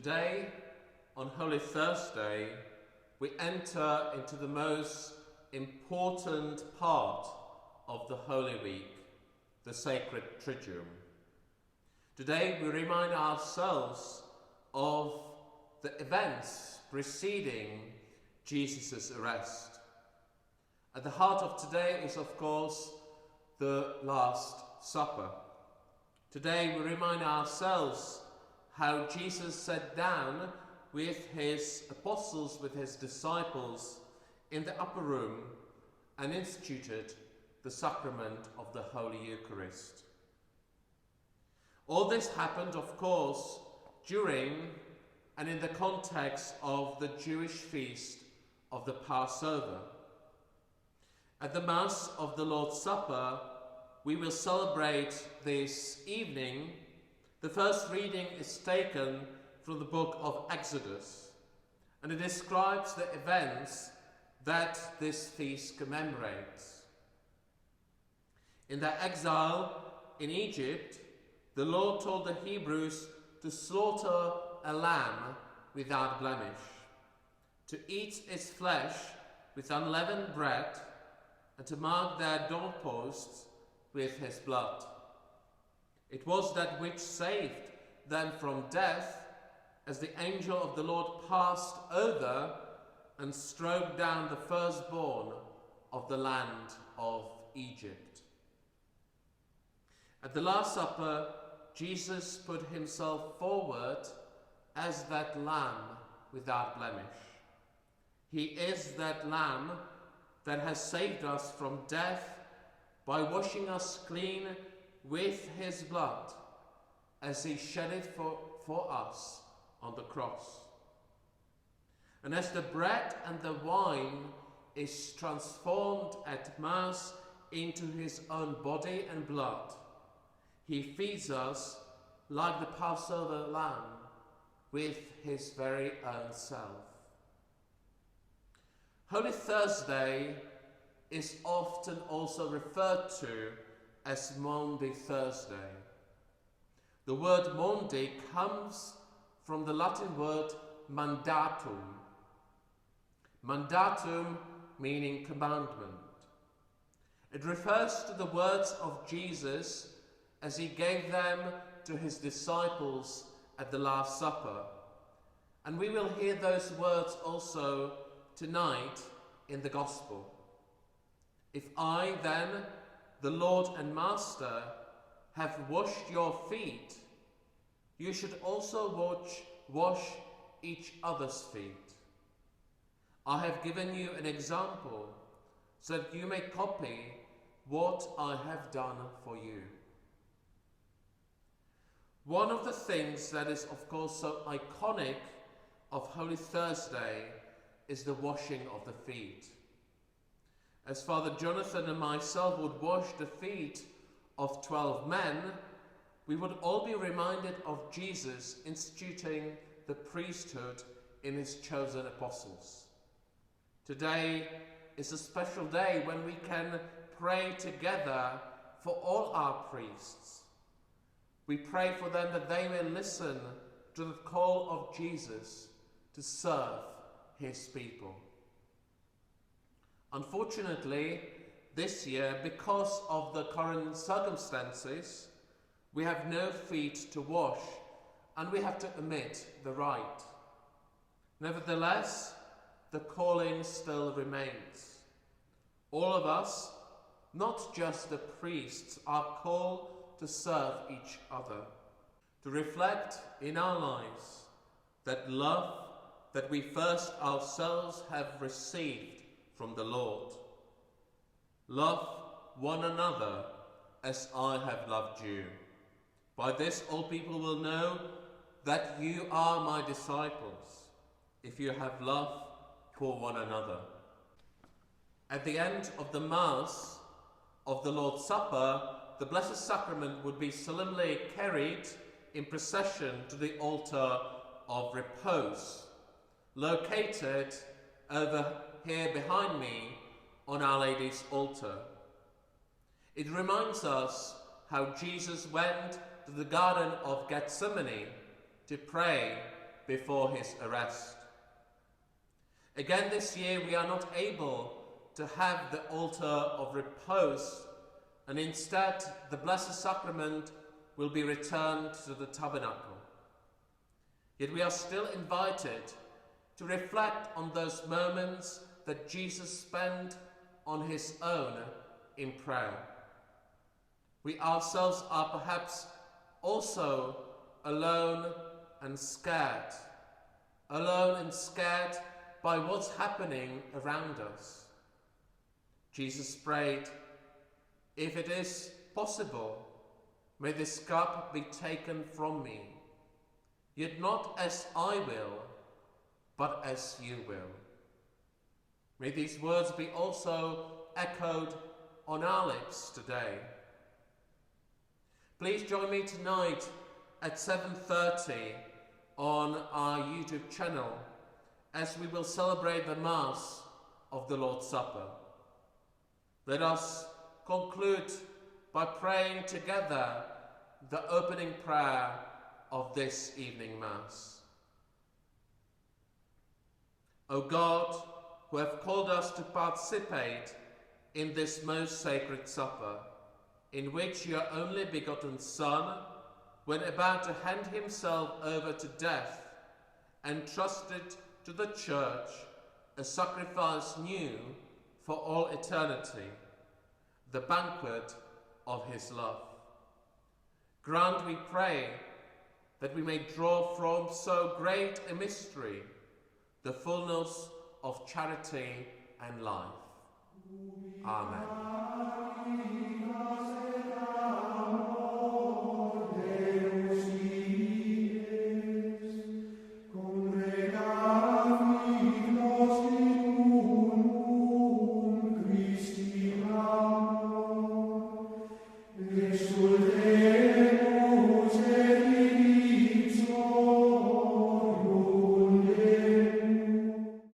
Today, on Holy Thursday, we enter into the most important part of the Holy Week, the sacred Triduum. Today, we remind ourselves of the events preceding Jesus' arrest. At the heart of today is, of course, the Last Supper. Today, we remind ourselves how Jesus sat down with his apostles, with his disciples, in the upper room and instituted the sacrament of the Holy Eucharist. All this happened, of course, during and in the context of the Jewish feast of the Passover. At the Mass of the Lord's Supper, we will celebrate this evening. The first reading is taken from the book of Exodus, and it describes the events that this feast commemorates. In their exile in Egypt, the Lord told the Hebrews to slaughter a lamb without blemish, to eat its flesh with unleavened bread, and to mark their doorposts with his blood. It was that which saved them from death, as the angel of the Lord passed over and strode down the firstborn of the land of Egypt. At the Last Supper, Jesus put himself forward as that lamb without blemish. He is that lamb that has saved us from death by washing us clean with his blood as he shed it for us on the cross. And as the bread and the wine is transformed at Mass into his own body and blood, he feeds us like the Passover lamb with his very own self. Holy Thursday is often also referred to as Maundy Thursday. The word Maundy comes from the Latin word mandatum. Mandatum meaning commandment. It refers to the words of Jesus as he gave them to his disciples at the Last Supper. And we will hear those words also tonight in the Gospel. If I then, the Lord and Master, have washed your feet, you should also wash each other's feet. I have given you an example so that you may copy what I have done for you. One of the things that is, of course, so iconic of Holy Thursday is the washing of the feet. As Father Jonathan and myself would wash the feet of 12 men, we would all be reminded of Jesus instituting the priesthood in his chosen apostles. Today is a special day when we can pray together for all our priests. We pray for them that they may listen to the call of Jesus to serve his people. Unfortunately, this year, because of the current circumstances, we have no feet to wash, and we have to omit the rite. Nevertheless, the calling still remains. All of us, not just the priests, are called to serve each other, to reflect in our lives that love that we first ourselves have received from the Lord. Love one another as I have loved you. By this all people will know that you are my disciples, if you have love for one another. At the end of the Mass of the Lord's Supper, the Blessed Sacrament would be solemnly carried in procession to the altar of repose, located over here behind me on Our Lady's altar. It reminds us how Jesus went to the Garden of Gethsemane to pray before his arrest. Again this year we are not able to have the altar of repose, and instead the Blessed Sacrament will be returned to the tabernacle. Yet we are still invited to reflect on those moments that Jesus spent on his own in prayer. We ourselves are perhaps also alone and scared by what's happening around us. Jesus prayed, "If it is possible, may this cup be taken from me, yet not as I will, but as you will." May these words be also echoed on our lips today. Please join me tonight at 7:30 on our YouTube channel as we will celebrate the Mass of the Lord's Supper. Let us conclude by praying together the opening prayer of this evening Mass. O God, who have called us to participate in this most sacred supper, in which your only begotten Son, when about to hand himself over to death, entrusted to the Church a sacrifice new for all eternity, the banquet of his love. Grant, we pray, that we may draw from so great a mystery the fullness of charity and life. Amen.